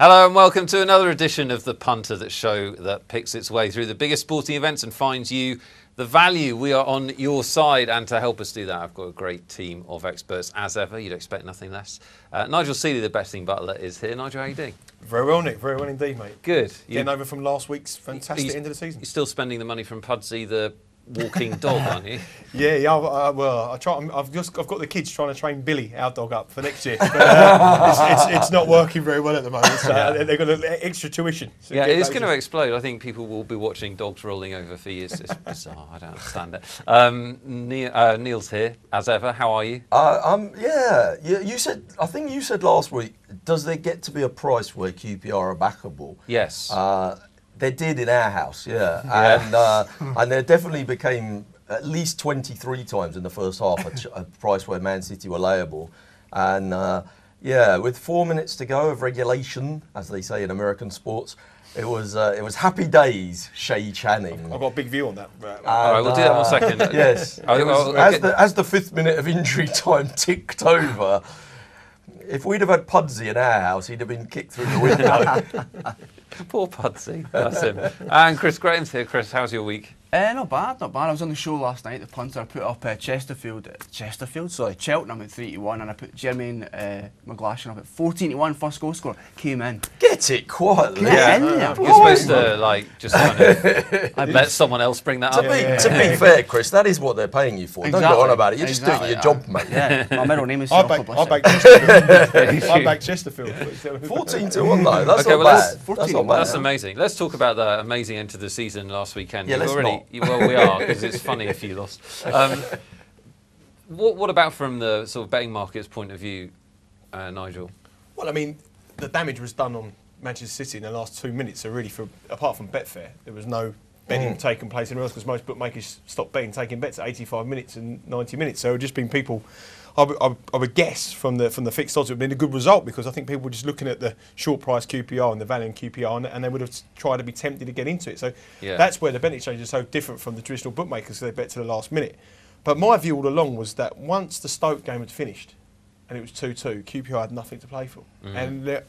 Hello and welcome to another edition of the Punter, that show that picks its way through the biggest sporting events and finds you the value. We are on your side, and to help us do that, I've got a great team of experts as ever. You'd expect nothing less. Nigel Seeley, the betting butler, is here. Nigel, how are you doing? Very well, Nick. Very well indeed, mate. Good. Getting over from last week's fantastic end of the season. You're still spending the money from Pudsey, the walking dog, aren't you? Yeah. Well, I try. I've got the kids trying to train Billy, our dog, up for next year. But, it's not working very well at the moment. So they've got extra tuition. So yeah, it's going to explode. I think people will be watching dogs rolling over for years. It's bizarre. I don't understand it. Neil's here as ever. How are you? Yeah. You said. I think you said last week. Does there get to be a price where QPR are backable? Yes. They did in our house, yeah. And there definitely became at least 23 times in the first half a price where Man City were layable. And with 4 minutes to go of regulation, as they say in American sports, it was happy days, Shay Channing. I've got a big view on that. All right, we'll do that in 1 second. Yes. As the 5th minute of injury time ticked over, if we'd have had Pudsey in our house, he'd have been kicked through the window. Poor Pudsey, that's him. And Chris Graham's here. Chris, how's your week? Not bad. I was on the show last night, the Punter. I put up Cheltenham at 3-1, and I put Jermaine McGlashan up at 14-1. First goal scorer came in. Get it quietly. You're supposed to just kind of let someone else bring that up. To be fair, Chris, that is what they're paying you for. Exactly. Don't go on about it. You're just doing your job, mate. Yeah, my middle name is I back Chesterfield. 14-1 though. That's okay, not bad. That's not bad. That's amazing. Let's talk about the amazing end to the season last weekend. Yeah, let's not. Well, we are, because it's funny if you lost. What about from the sort of betting market's point of view, Nigel? Well, I mean, the damage was done on Manchester City in the last 2 minutes. So really, apart from Betfair, there was no betting taking place anywhere else, because most bookmakers stopped betting, taking bets at 85 minutes and 90 minutes. So it would just been people. I would guess from the fixed odds it would have been a good result, because I think people were just looking at the short price QPR and the value in QPR, and they would have tried to be tempted to get into it. So that's where the betting exchange is so different from the traditional bookmakers, because they bet to the last minute. But my view all along was that once the Stoke game had finished and it was 2-2, QPR had nothing to play for. And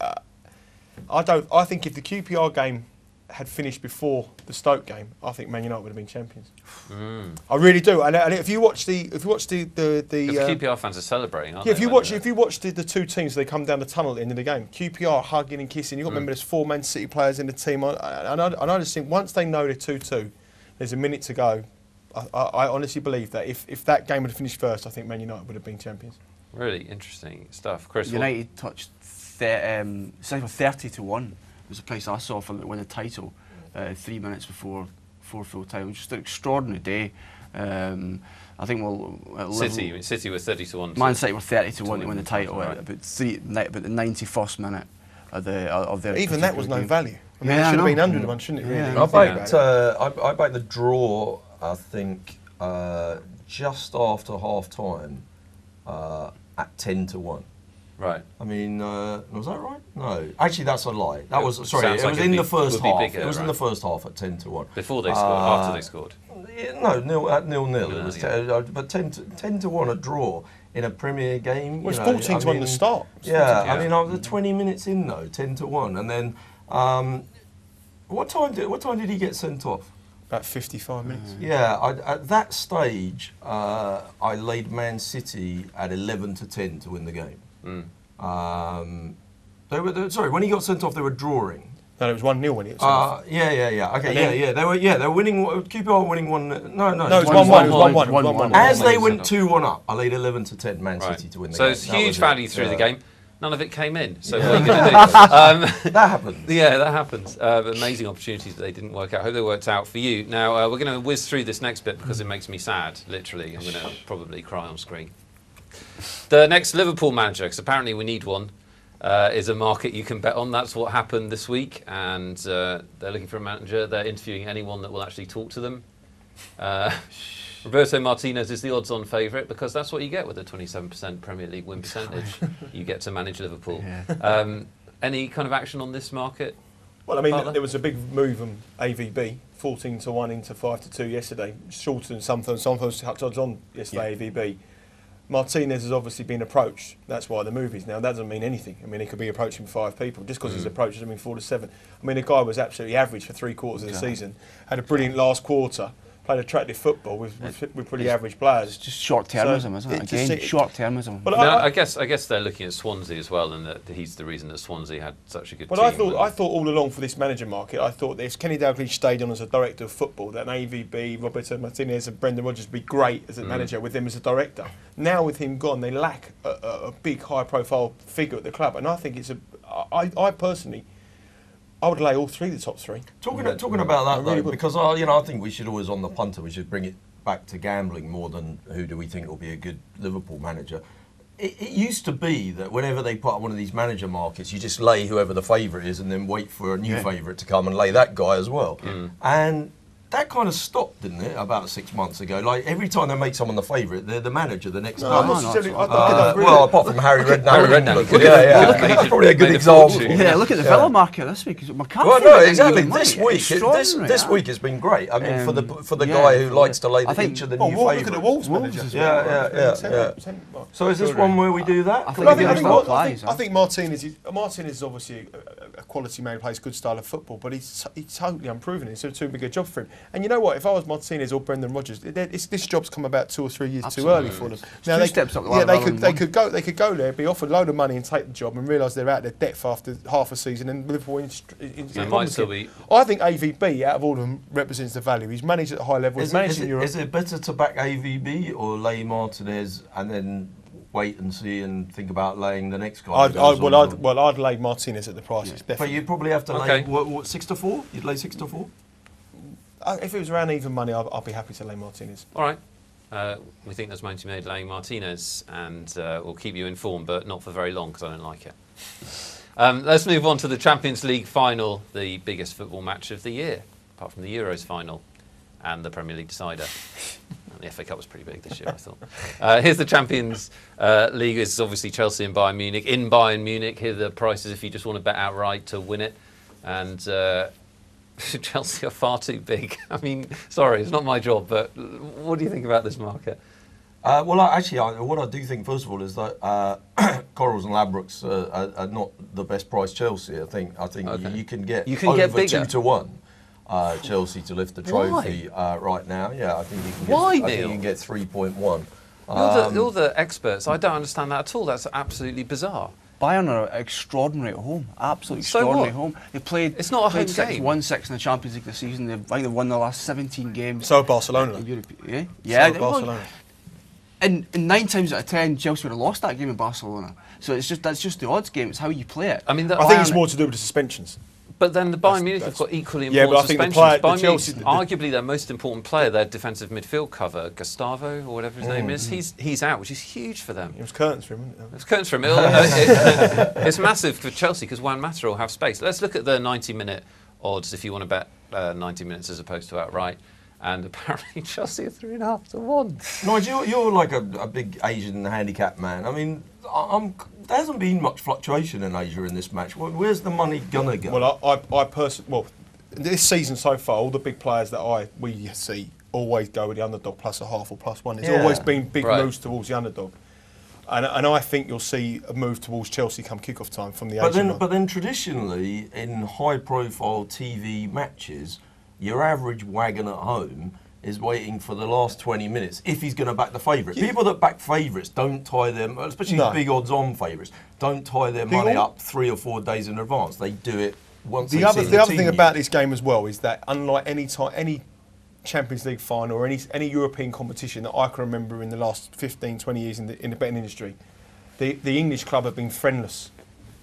I think if the QPR game had finished before the Stoke game, I think Man United would have been champions. I really do. And if you watch the QPR fans are celebrating, aren't they? If you watch the two teams, they come down the tunnel at the end of the game. QPR hugging and kissing. You've got to remember there's 4 Man City players in the team. And I just think once they know they're 2-2, there's a minute to go. I honestly believe that if that game had finished first, I think Man United would have been champions. Really interesting stuff, Chris. United touched 30-1. Was the price I saw for them to win the title 3 minutes before full time. Just an extraordinary day. I think City were 30-1. Man City were 30-1 to win the title at about the 91st minute of their. Even that was no value. I mean, it should have been 100-1, shouldn't it? Really? I backed the draw. I think just after half time at 10-1. Right. I mean, was that right? No, actually, that's a lie. That was sorry. Sounds It was like in the first half. Bigger, it was right? in the first half at 10-1. Before they scored, after they scored. No, 0-0. It was but 10-1 a draw in a Premier game. Well, it's 14-1 at the start. Yeah, I mean, I was 20 minutes in though, 10-1, and then what time did he get sent off? About 55 minutes. Yeah, at that stage, I laid Man City at 11-10 to win the game. Sorry, when he got sent off, they were drawing. No, it was 1-0 when he got sent off. Yeah. Okay, They were winning. QPR were winning 1. No, it was 1-1. It was 1-1. As they went 2-1 up, I laid 11-10 Man City to win the game. So it's huge value through the game. None of it came in. So what are you going to do? That happens. Yeah, that happens. Amazing opportunities, but they didn't work out. Hope they worked out for you. Now, we're going to whiz through this next bit because it makes me sad, literally. I'm going to probably cry on screen. The next Liverpool manager, because apparently we need one, is a market you can bet on. That's what happened this week, and they're looking for a manager. They're interviewing anyone that will actually talk to them. Roberto Martinez is the odds-on favourite, because that's what you get with a 27% Premier League win percentage. You get to manage Liverpool. Yeah. Any kind of action on this market? Well, I mean, there was a big move on AVB, 14-1 into 5-2 yesterday. Shorter than some firms touched odds on yesterday, AVB. Martinez has obviously been approached. That's why the movies now. That doesn't mean anything. I mean, he could be approaching 5 people. Just because he's approached doesn't mean 4 to 7. I mean, the guy was absolutely average for 3/4 of the season. Had a brilliant last quarter. Played attractive football with pretty average players. It's just short-termism, isn't it? Again, short-termism. But I guess they're looking at Swansea as well, and that he's the reason that Swansea had such a good team. Well, I thought all along for this manager market, I thought if Kenny Dalglish stayed on as a director of football, that AVB, Roberto Martinez and Brendan Rodgers would be great as a manager with him as a director. Now with him gone, they lack a big, high-profile figure at the club, and I think I personally, I would lay all 3 the top 3. Talking about that though, because I think we should always on the punter. We should bring it back to gambling more than who do we think will be a good Liverpool manager. It used to be that whenever they put up one of these manager markets, you just lay whoever the favourite is and then wait for a new favourite to come and lay that guy as well. And that kind of stopped, didn't it, about 6 months ago? Like, every time they make someone the favourite, they're the manager the next day. Well, apart from Harry Redknapp. That's probably a good example. Yeah, look at the Villa market this week. Well, no, exactly. This week has been great. I mean, for the guy who likes to lay each of the new favourites. Look at the Wolves manager. Yeah. So is this one where we do that? I think Martinez is obviously a quality man who plays good style of football, but he's totally unproven. It's too big a job for him. And you know what? If I was Martinez or Brendan Rodgers, this job's come about 2 or 3 years too early for them. Now they could go there, be offered a load of money and take the job, and realise they're out of their depth after half a season, and Liverpool I think AVB out of all of them represents the value. He's managed at a high level. He's managed in Europe. Is it better to back AVB or lay Martinez and then wait and see and think about laying the next guy? I'd lay Martinez at the prices. Yeah. But you'd probably have to lay what 6 to 4. You'd lay 6 to 4. If it was around even money, I'd be happy to lay Martinez. All right. We think there's money to be made laying Martinez, and we'll keep you informed, but not for very long because I don't like it. Let's move on to the Champions League final, the biggest football match of the year, apart from the Euros final and the Premier League decider. And the FA Cup was pretty big this year, I thought. Here's the Champions League. This is obviously Chelsea and Bayern Munich. In Bayern Munich, here are the prices if you just want to bet outright to win it. And Chelsea are far too big. I mean, sorry, it's not my job, but what do you think about this market? What I do think, first of all, is that Corals and Ladbrokes are not the best price Chelsea. I think you can get over 2 to 1 Chelsea to lift the trophy right now. Yeah, I think you can get 3.1. You're the experts. I don't understand that at all. That's absolutely bizarre. Bayern are extraordinary at home, absolutely extraordinary at home. They played. It's not a home game. Won 6 in the Champions League this season. They've won the last 17 games. So Barcelona. Yeah. Barcelona. And 9 times out of 10, Chelsea would have lost that game in Barcelona. So that's just the odds game. It's how you play it. I think it's more to do with the suspensions. But then the Bayern Munich have got equally important suspensions. Bayern Munich, arguably their most important player, their defensive midfield cover, Gustavo or whatever his name is, he's out, which is huge for them. It was curtains for him, wasn't it? It was curtains for him. It's massive for Chelsea because Juan Mata will have space. Let's look at the 90-minute odds if you want to bet 90 minutes as opposed to outright. And apparently Chelsea are 3.5 to 1. Nigel, you're like a big Asian handicap man. I mean, there hasn't been much fluctuation in Asia in this match. Where's the money gonna go? Well, I personally, this season so far, all the big players that we see always go with the underdog plus a half or plus 1. There's always been big moves towards the underdog. And I think you'll see a move towards Chelsea come kick-off time from the Asian. But then traditionally, in high-profile TV matches, your average wagon at home is waiting for the last 20 minutes if he's going to back the favourite. People that back favourites don't tie them, especially big odds-on favourites, don't tie their money up 3 or 4 days in advance. They do it once. The other thing about this game as well is that unlike any Champions League final or any European competition that I can remember in the last 15, 20 years in the betting industry, the English club have been friendless.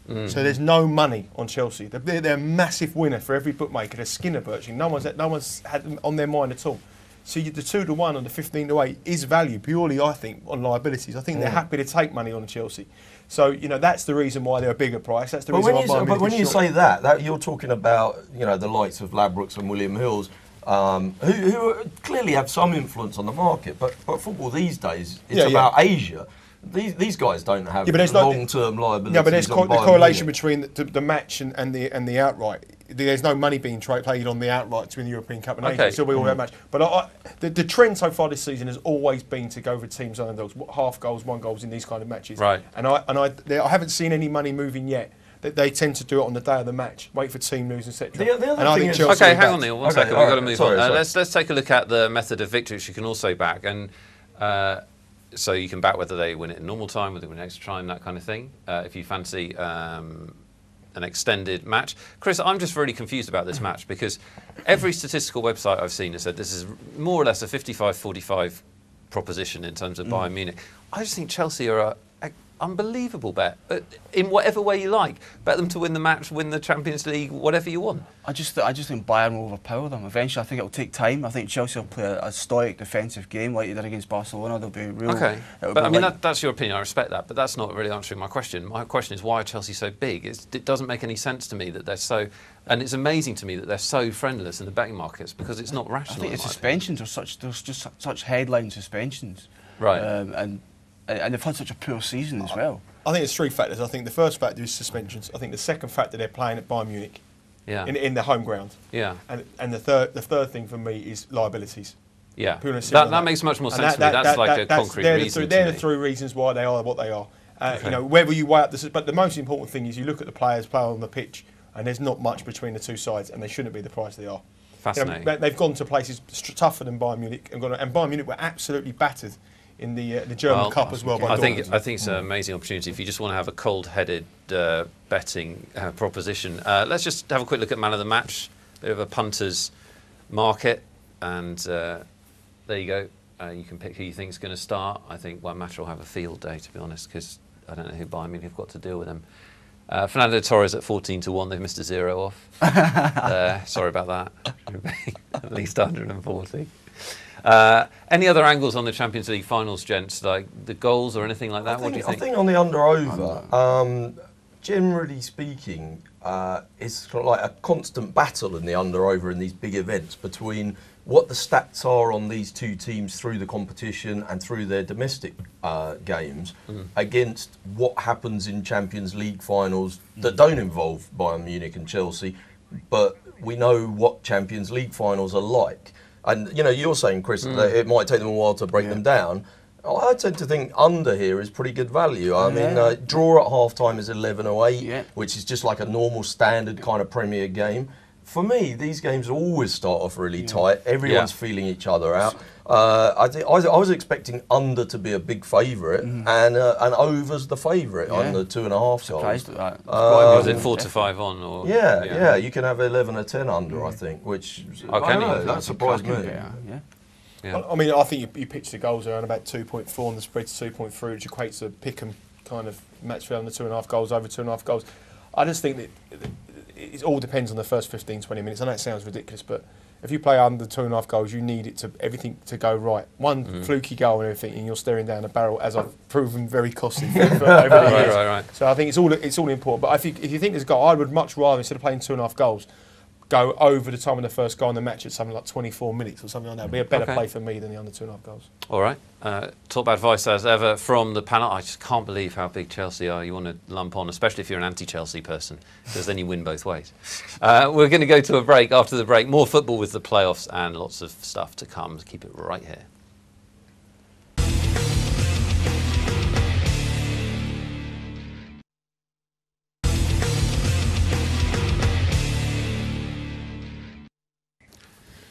So there's no money on Chelsea. They're a massive winner for every bookmaker. They're Skinner virtually. No one's had them on their mind at all. So the 2 to 1 and the 15 to 8 is value purely, I think, on liabilities. I think they're happy to take money on Chelsea. So that's the reason why they're a bigger price. That's the reason why. But when you say that you're talking about the likes of Ladbrokes and William Hills, who clearly have some influence on the market. But football these days, it's about Asia. These guys don't have long-term liabilities. Yeah, but there's the correlation between the match and the outright there's no money being played on the outright to win the European Cup and Okay. It'll still be all that match. But the trend so far this season has always been to go for teams underdogs, half goals, 1 goals in these kind of matches. Right. And I haven't seen any money moving yet. They tend to do it on the day of the match, wait for team news, etc. The other And I thing think is- Chelsea Okay, will hang back. on, Neil. One Okay, second. We've all got to right. move Sorry, on. sorry. Let's take a look at the method of victory, which you can also back. And so you can back whether they win it in normal time, whether they win extra time, that kind of thing. If you fancy an extended match. Chris, I'm just really confused about this match because every statistical website I've seen has said this is more or less a 55-45 proposition in terms of Bayern Munich. I just think Chelsea are an unbelievable bet in whatever way you like. Bet them to win the match, win the Champions League, whatever you want. I just think Bayern will overpower them. Eventually, I think it'll take time. I think Chelsea will play a stoic defensive game like they did against Barcelona. They'll be real. Okay, it'll but be I mean like- that's your opinion. I respect that, but that's not really answering my question. My question is why are Chelsea so big? It doesn't make any sense to me that they're so, and it's amazing to me that they're so friendless in the betting markets because it's not I rational. think the in my suspensions are there's just such headline suspensions, Right. And they've had such a poor season as well. I think it's 3 factors. I think the first factor is suspensions. I think the second factor, they're playing at Bayern Munich opinion. in their home ground. Yeah, And the third thing for me is liabilities. yeah, Pure and yeah. simple. That makes much more And sense to me. That's like a concrete they're reason they're to the me. 3 reasons why they are what they are. Okay. You know, whether you weigh up but the most important thing is you look at the players play on the pitch, and there's not much between the two sides, and they shouldn't be the price they are. Fascinating. You know, they've gone to places tougher than Bayern Munich, and Bayern Munich were absolutely battered in the German Well, Cup as well. By I think Dortmund. it's an amazing opportunity if you just want to have a cold-headed betting proposition. Let's just have a quick look at man of the match. Bit of a punter's market, and there you go. You can pick who you think is going to start. I think Matter will have a field day, to be honest, because I don't know who Bayern Munich have got to deal with them. Fernando Torres at 14-1. They've missed a 0 off. Sorry about that. Should be at least 140. Any other angles on the Champions League finals, gents? Like the goals or anything like that? What do you think? I think on the under-over, generally speaking, it's kind of like a constant battle in the under-over in these big events between what the stats are on these two teams through the competition and through their domestic games against what happens in Champions League finals that don't involve Bayern Munich and Chelsea, but we know what Champions League finals are like. And, you know, you're saying, Chris, that it might take them a while to break them down. I tend to think under here is pretty good value. I mean, draw at half-time is 11:08, which is just like a normal standard kind of Premier game. For me, these games always start off really tight. Everyone's feeling each other out. I was expecting under to be a big favourite, and over's the favourite under 2.5 goals. Surprised at that. Was it 4-5 on? Or Yeah, you can have 11 or 10 under, I think, which I can don't know, you? that surprised me. Yeah. I mean, I think you pitch the goals around about 2.4 and the spread's 2.3, which equates to pick 'em kind of match for under 2.5 goals, over 2.5 goals. I just think that it all depends on the first 15, 20 minutes. I know it sounds ridiculous, but if you play under 2.5 goals, you need everything to go right. One fluky goal and everything, and you're staring down a barrel, as I've proven very costly for over the years. Right. So I think it's all important. But if you think there's a goal, I would much rather, instead of playing 2.5 goals, go over the time of the first goal in the match at something like 24 minutes or something like that. It'd be a better play for me than the under 2.5 goals. All right. Top advice as ever from the panel. I just can't believe how big Chelsea are. You want to lump on, especially if you're an anti-Chelsea person, because then you win both ways. We're going to go to a break. After the break, more football with the playoffs and lots of stuff to come. Keep it right here.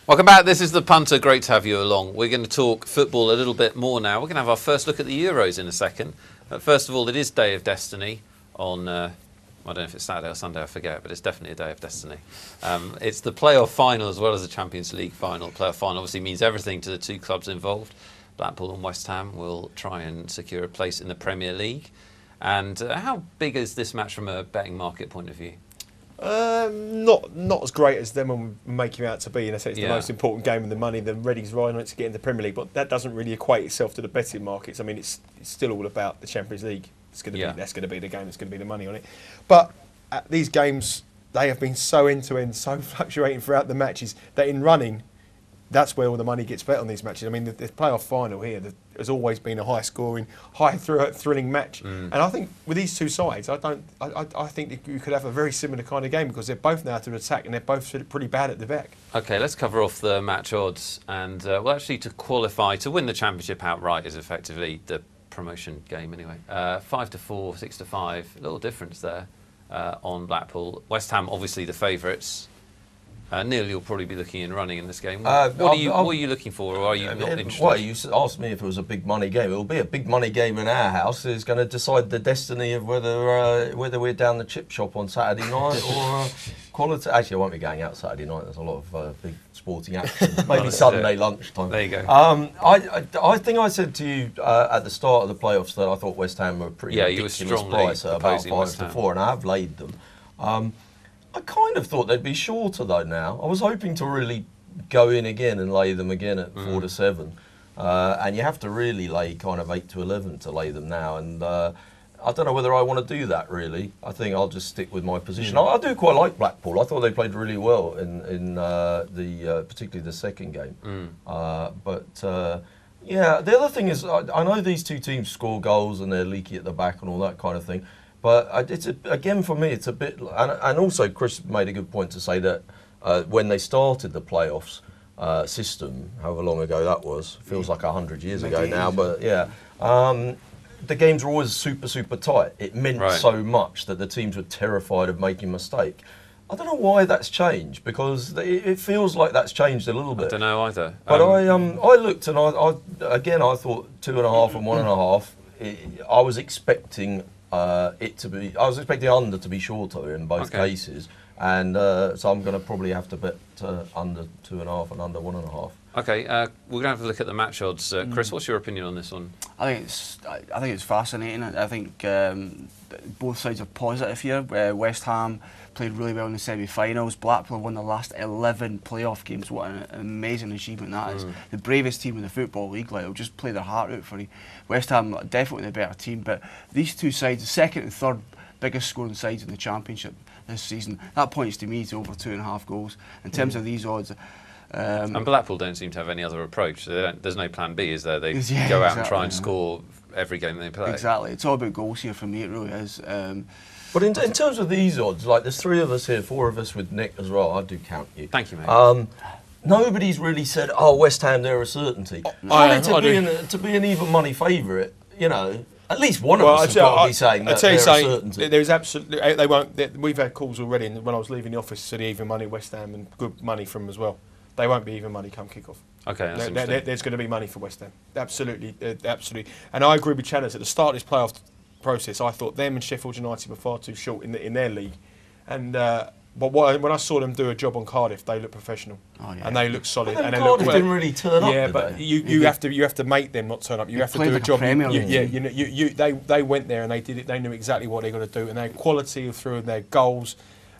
Welcome back. This is the Punter. Great to have you along. We're going to talk football a little bit more now. We're going to have our first look at the Euros in a second. First of all, it is Day of Destiny on, I don't know if it's Saturday or Sunday, I forget, but it's definitely a Day of Destiny. It's the playoff final as well as the Champions League final. Playoff final obviously means everything to the two clubs involved. Blackpool and West Ham will try and secure a place in the Premier League. And how big is this match from a betting market point of view? Not as great as them will make you out to be. And I say it's the most important game in the money. The Reading's riding on it to get in the Premier League, but that doesn't really equate itself to the betting markets. I mean, it's still all about the Champions League. It's going to be that's going to be the game. That's going to be the money on it. But these games, they have been so end to end, so fluctuating throughout the matches that in running, that's where all the money gets bet on these matches. I mean, the playoff final here has always been a high-scoring, thrilling match, and I think with these two sides, I think that you could have a very similar kind of game because they're both now to attack and they're both pretty bad at the back. Okay, let's cover off the match odds, and well, actually, to qualify to win the championship outright is effectively the promotion game anyway. 5 to 4, 6 to 5, a little difference there on Blackpool. West Ham, obviously the favourites. Neil, you'll probably be looking and running in this game. What are you looking for, or are you not interested? Well, you asked me if it was a big money game. It will be a big money game in our house. It's going to decide the destiny of whether we're down the chip shop on Saturday night or quality. Actually, I won't be going out Saturday night. There's a lot of big sporting action. Maybe Sunday lunchtime. There you go. I think I said to you at the start of the playoffs that I thought West Ham were pretty ridiculous price at about 5 to 4, and I have laid them. I kind of thought they'd be shorter though now. I was hoping to really go in again and lay them again at 4 to 7. And you have to really lay kind of 8 to 11 to lay them now. And I don't know whether I want to do that really. I think I'll just stick with my position. I do quite like Blackpool. I thought they played really well in particularly the second game. Yeah, the other thing is I know these two teams score goals and they're leaky at the back and all that kind of thing. But again, for me, it's a bit... And also, Chris made a good point to say that when they started the playoffs system, however long ago that was, feels like 100 years ago now, but yeah, the games were always super, super tight. It meant so much that the teams were terrified of making a mistake. I don't know why that's changed, because it feels like that's changed a little bit. I don't know either. But I looked and I thought 2.5 and 1.5. I was expecting... I was expecting under to be shorter in both cases, and so I'm going to probably have to bet under 2.5 and under 1.5. Okay, we're going to have a look at the match odds. Chris, what's your opinion on this one? I think it's fascinating. I think both sides are positive here. West Ham played really well in the semi-finals. Blackpool won the last 11 playoff games. What an amazing achievement that is. The bravest team in the Football League. Like, they'll just play their heart out for you. West Ham definitely the better team, but these two sides, the second and third biggest scoring sides in the Championship this season, that points to me to over 2.5 goals. In terms of these odds. And Blackpool don't seem to have any other approach. There's no plan B, is there? They go out and try and score every game they play. Exactly. It's all about goals here for me, it really is. But in terms of these odds, like there's 3 of us here, 4 of us with Nick as well. I do count you. Thank you, mate. Nobody's really said, "Oh, West Ham, they're a certainty." To be an even money favourite, you know, at least one of us has got to be saying that they're a certainty. There's absolutely they won't. We've had calls already, and when I was leaving the office, said even money West Ham and good money from them as well. They won't be even money come kick-off. Okay, that's interesting. There's going to be money for West Ham. Absolutely, absolutely. And I agree with Channers. At the start of this playoff process, I thought them and Sheffield United were far too short in their league. And but when I saw them do a job on Cardiff, they look professional and they look solid. And Cardiff didn't really turn up. Yeah, but you have to make them not turn up. You have to do a job. They went there and they did it. They knew exactly what they got to do, and their quality through their goals,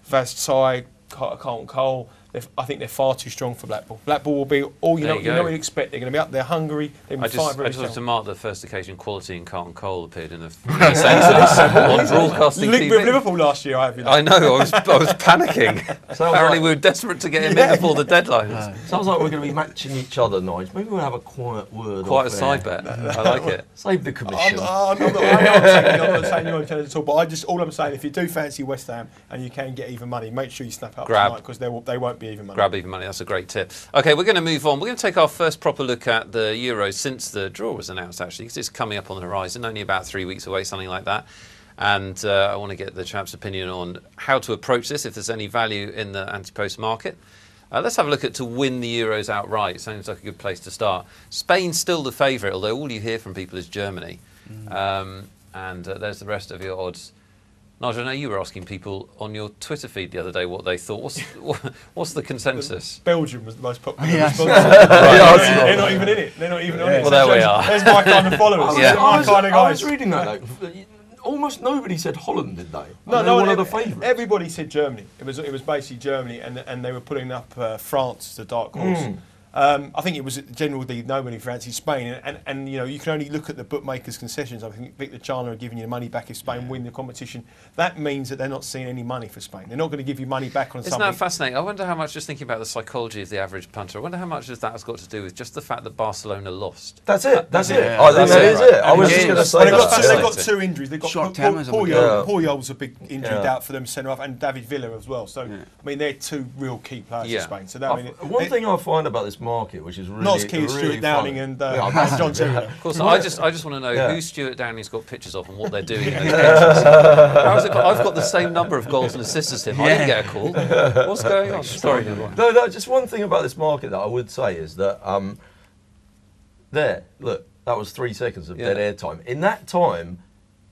Vastai, Carlton Cole. I think they're far too strong for Blackpool. Blackpool will be all you know what you expect. They're going to be up there hungry. I just have to mark the first occasion Quality and Carlton Cole appeared in the census on broadcasting TV. With Liverpool last year, I have. I know. I was panicking. Apparently, we were desperate to get him in before the deadline. Sounds like we're going to be matching each other, Nige. Maybe we'll have a quiet word. Quite a side bet. I like it. Save the commission. I'm not saying you're on channel at all. But all I'm saying, if you do fancy West Ham and you can get even money, make sure you snap up tonight because they won't be even money. Grab even money, that's a great tip. Okay, we're going to move on. We're going to take our first proper look at the Euros since the draw was announced, actually, because it's coming up on the horizon, only about 3 weeks away, something like that. And I want to get the chap's opinion on how to approach this, if there's any value in the anti-post market. Let's have a look at to win the Euros outright. Sounds like a good place to start. Spain's still the favourite, although all you hear from people is Germany. And there's the rest of your odds. Nigel, I know you were asking people on your Twitter feed the other day what they thought. What's the consensus? Belgium was the most popular response. They're not even in it. They're not even on it. Well, there we are. There's my kind of followers. I was reading that. Almost nobody said Holland, did they? No, one of the favourites. Everybody said Germany. It was basically Germany, and they were putting up France as the dark horse. I think it was generally nobody fancied Spain, and you know, you can only look at the bookmakers' concessions. I think Victor Chandler are giving you the money back if Spain win the competition. That means that they're not seeing any money for Spain. They're not going to give you money back on something. Isn't that fascinating? I wonder how much, just thinking about the psychology of the average punter, I wonder how much of that has got to do with just the fact that Barcelona lost. That's it. That's it. Yeah. I think that is it. I was just going to say they've got two injuries. They've got Short-termism. Paul a big injury out for them centre half, and David Villa as well. So I mean, they're two real key players for Spain. So that, one thing I find about this market, which is really not as key as Stuart Downing and John Terry. Of course, I just want to know who Stuart Downing's got pictures of and what they're doing in those games. I've got the same number of goals and assists as him. I didn't get a call. What's going on? Sorry, no, just one thing about this market that I would say is that look, that was 3 seconds of dead air time. In that time,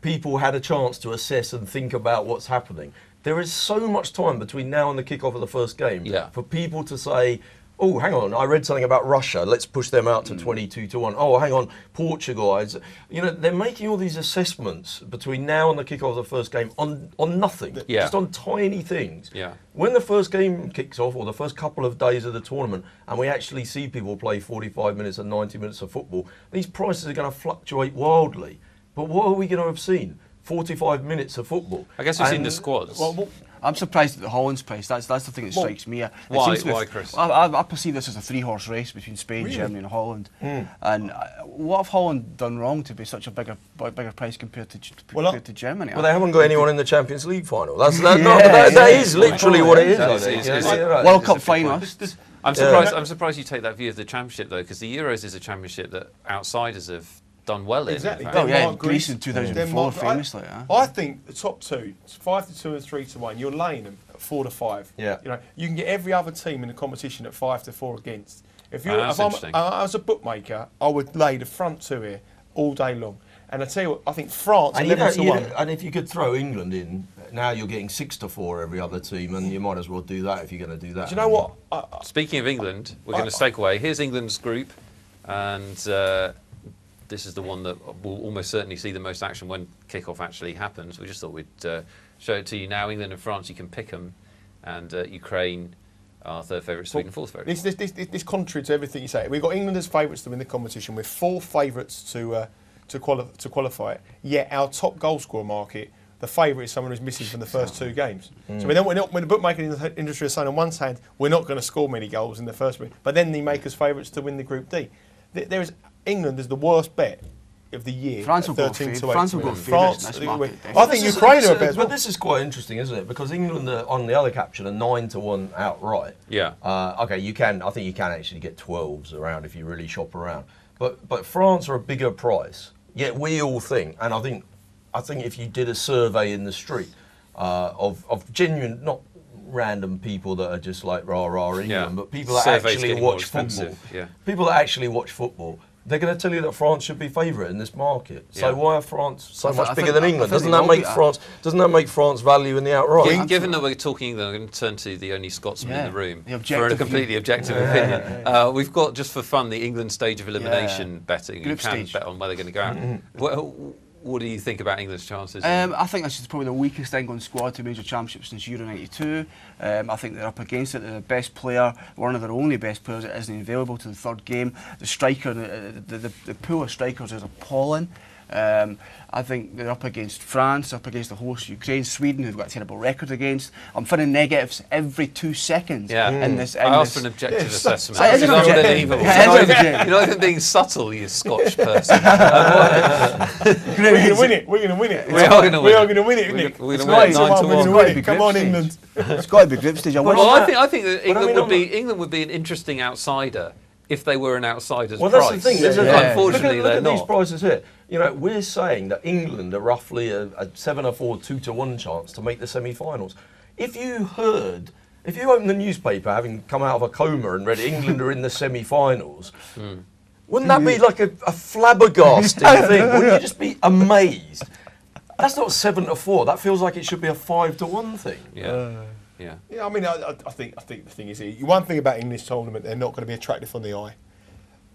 people had a chance to assess and think about what's happening. There is so much time between now and the kick-off of the first game for people to say, oh, hang on, I read something about Russia, let's push them out to 22-1. Oh, hang on, Portugal. You know, they're making all these assessments between now and the kick-off of the first game on nothing, just on tiny things. Yeah. When the first game kicks off, or the first couple of days of the tournament, and we actually see people play 45 minutes and 90 minutes of football, these prices are going to fluctuate wildly. But what are we going to have seen? 45 minutes of football. I guess we've seen the squads. I'm surprised at the Holland's price. That's the thing that strikes me. Why, Chris? I perceive this as a three-horse race between Spain, Germany, and Holland. And what have Holland done wrong to be such a bigger price compared to Germany? Well, they haven't got anyone in the Champions League final. That is literally what it is. World Cup final. I'm surprised you take that view of the Championship though, because the Euros is a Championship that outsiders have done well in. Exactly. Oh yeah, Greece in 2004 famously. I think the top two, 5-2 and 3-1, you're laying them at 4-5. Yeah. You know, you can get every other team in the competition at 5-4 against. If that's interesting. As a bookmaker, I would lay the front two here all day long. And I tell you what, I think France 11-1. And if you could throw England in, now you're getting 6-4 every other team, and you might as well do that if you're going to do that. Do you know what? Speaking of England, we're going to take away. Here's England's group, and this is the one that will almost certainly see the most action when kick-off actually happens. We just thought we'd show it to you now. England and France, you can pick them, and Ukraine, our third favourite, Sweden, fourth favourite. This contrary to everything you say. We've got England as favourites to win the competition. We're 4 favourites to qualify it. Yet our top goal scorer market, the favourite is someone who's missing from the first 2 games. So when the bookmaking industry is saying on one hand, we're not going to score many goals in the first week, but then they make us favourites to win the Group D. England is the worst bet of the year. France will go France will go favourites in this market. I think Ukraine are a bet. But this is quite interesting, isn't it? Because England on the other caption are 9-1 outright. Yeah. Okay, I think you can actually get 12s around if you really shop around. But France are a bigger price. Yet we all think, and I think if you did a survey in the street of genuine, not random people that are just like rah England, but people that actually watch football. Yeah. People that actually watch football. They're going to tell you that France should be favourite in this market. So why are France so much bigger than England? Doesn't that make France value in the outright? Given that we're talking England, I'm going to turn to the only Scotsman in the room for a completely objective opinion. We've got, just for fun, the England stage of elimination betting. You can bet on where they're going to go out. What do you think about England's chances? I think this is probably the weakest England squad to major championships since Euro 92. I think they're up against it. They're the best player, one of their only best players that isn't available to the third game. The striker, the pool of strikers is appalling. I think they're up against France, up against the host Ukraine, Sweden, who've got a terrible record against. I'm finding negatives every 2 seconds. In this, I asked for an objective assessment. It is unbelievable. You're not even being subtle, you Scotch person. We're going to win it. We're going to win it. We are going to win it, Nick. We're going to win it 9-1. Come on, England. It's got to be group stage. I think that England would be an interesting outsider if they were an outsider's price. Well, that's the thing. Unfortunately, look at they're these not. prices here. You know, we're saying that England are roughly a 7-4, 2-1 chance to make the semi-finals. If you opened the newspaper having come out of a coma and read England are in the semi-finals, wouldn't that be like a flabbergasting thing? Wouldn't you just be amazed? That's not 7-4. That feels like it should be a 5-1 thing. Yeah. I mean, I think the thing is, one thing about English tournament, they're not going to be attractive on the eye.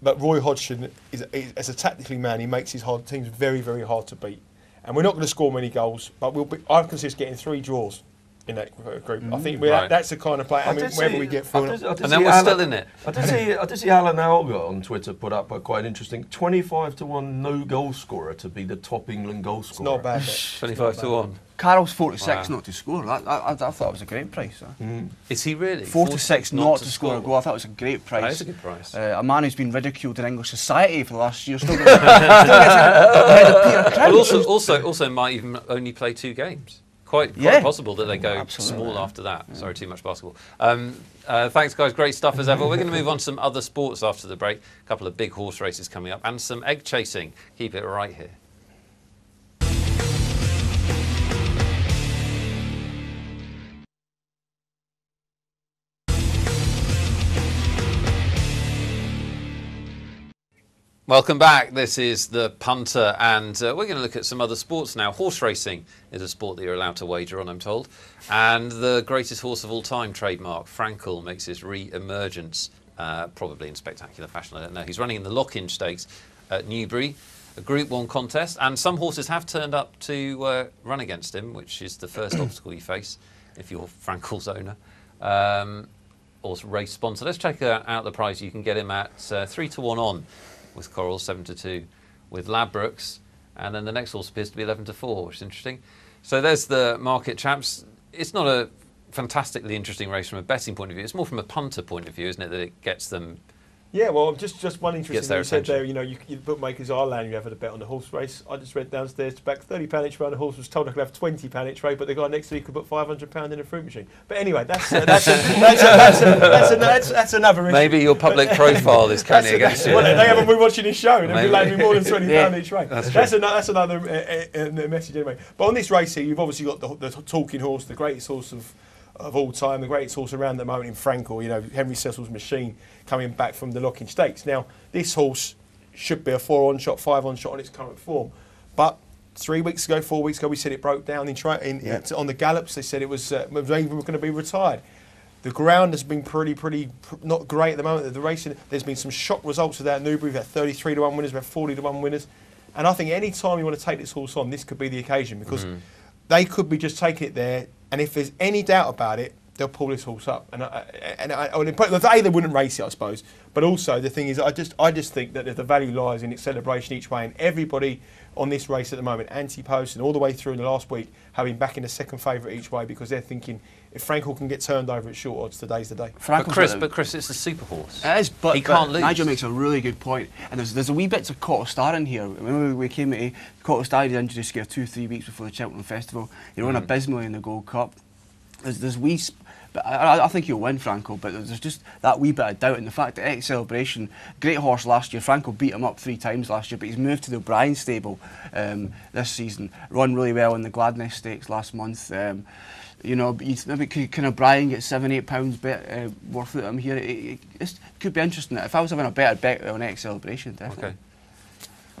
But Roy Hodgson, as a tactically man, he makes his teams very, very hard to beat. And we're not going to score many goals, but I consider getting 3 draws in that group. I think Right. that's the kind of play. I mean, whether we get through. And then we're still in it. I did see Alan Alga on Twitter put up a quite interesting 25-1 no goal scorer to be the top England goal It's scorer. not bad. 25-1. Carroll's 4-6 Wow. not to score. I thought it was a great price. Is he really? 4-6 not to score a goal. I thought it was a great price. That is a good price. A man who's been ridiculed in English society for the last year still gets ahead of Peter Crouch. But also might even only play 2 games. Quite Yeah. possible that they go Absolutely. small after that. Sorry, too much basketball. Thanks, guys. Great stuff as ever. We're going to move on to some other sports after the break. A couple of big horse races coming up and some egg chasing. Keep it right here. Welcome back. This is the Punter, and we're going to look at some other sports now. Horse racing is a sport that you're allowed to wager on, I'm told. And the greatest horse of all time, trademark, Frankel, makes his re-emergence, probably in spectacular fashion, I don't know. He's running in the Lockinge Stakes at Newbury, a Group 1 contest, and some horses have turned up to run against him, which is the first obstacle you face if you're Frankel's owner. Or race sponsor. Let's check out the price. You can get him at 3-1 on. With Coral 7-2, with Ladbrokes, and then the next horse appears to be 11-4, which is interesting. So there's the market, chaps. It's not a fantastically interesting race from a betting point of view. It's more from a punter point of view, isn't it, that it gets them. Yeah, well, just one interesting Gets thing their you said there. attention. You bookmakers are allowing you to have a bet on the horse race. I just read downstairs to back £30 each way on the horse. Was told I could have £20 each way, but the guy next to me could put £500 in a fruit machine. But anyway, that's another issue. Maybe your public profile is counting against you. Well, they haven't been watching this show, and they'll be Maybe. letting me more than £20 each way. That's That's another message anyway. But on this race here, you've obviously got the talking horse, the greatest horse of all time, the greatest horse around the moment in Frankel, Henry Cecil's machine coming back from the Lockinge Stakes. Now, this horse should be a 4-on shot, 5-on shot on its current form. But 4 weeks ago, we said it broke down on the gallops. They said it was even going to be retired. The ground has been pretty not great at the moment. The racing, there's been some shock results of that at Newbury. We've had 33-1 winners, we've had 40-1 winners. And I think any time you want to take this horse on, this could be the occasion, because they could be just taking it there, and if there's any doubt about it, they'll pull this horse up. And they wouldn't race it, I suppose. But also the thing is, I just think that the value lies in its celebration each way, and everybody on this race at the moment, anti-post and all the way through in the last week, have been backing the second favourite each way, because they're thinking if Frankel can get turned over at short odds, today's the day. But Chris, it's a super horse. It is, but he can't lose. Nigel makes a really good point, and there's a wee bits of Cottle Star in here. When we came to Cottle Star, he had injury scare 2-3 weeks before the Cheltenham Festival. He ran abysmally in the Gold Cup. There's wee. But I think he'll win, Frankel, but there's just that wee bit of doubt in the fact that X Celebration, great horse last year, Frankel beat him up 3 times last year, but he's moved to the O'Brien stable this season, run really well in the Gladness Stakes last month. Can O'Brien get £7-8 bet worth of him here? It could be interesting. If I was having a better bet on X Celebration, definitely. Okay.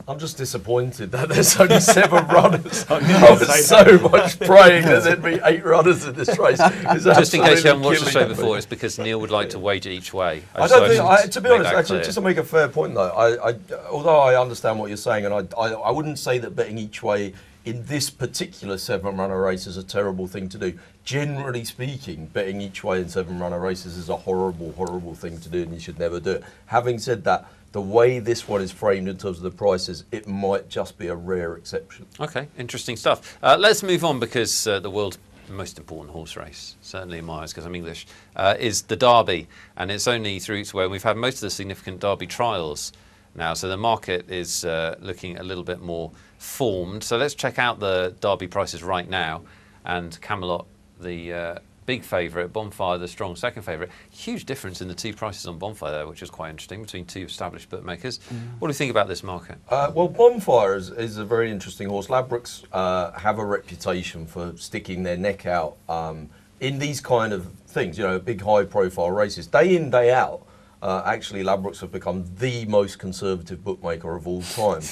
I'm just disappointed that there's only 7 runners. I was so much praying that there'd be 8 runners in this race. Just in case you haven't watched the show before, it's because Neil would like to wager each way. To be honest, actually, just to make a fair point though, although I understand what you're saying, and I wouldn't say that betting each way in this particular 7-runner race is a terrible thing to do. Generally speaking, betting each way in 7-runner races is a horrible, horrible thing to do, and you should never do it. Having said that, the way this one is framed in terms of the prices, it might just be a rare exception. Okay, interesting stuff. Let's move on, because the world's most important horse race, certainly in my eyes because I'm English, is the Derby. And it's only through to where we've had most of the significant Derby trials now. So the market is looking a little bit more formed. So let's check out the Derby prices right now. And Camelot, the big favourite, Bonfire, the strong second favourite. Huge difference in the 2 prices on Bonfire there, which is quite interesting, between 2 established bookmakers. What do you think about this market? Well, Bonfire is a very interesting horse. Ladbrokes have a reputation for sticking their neck out in these kind of things, big high-profile races. Day in, day out, actually Ladbrokes have become the most conservative bookmaker of all time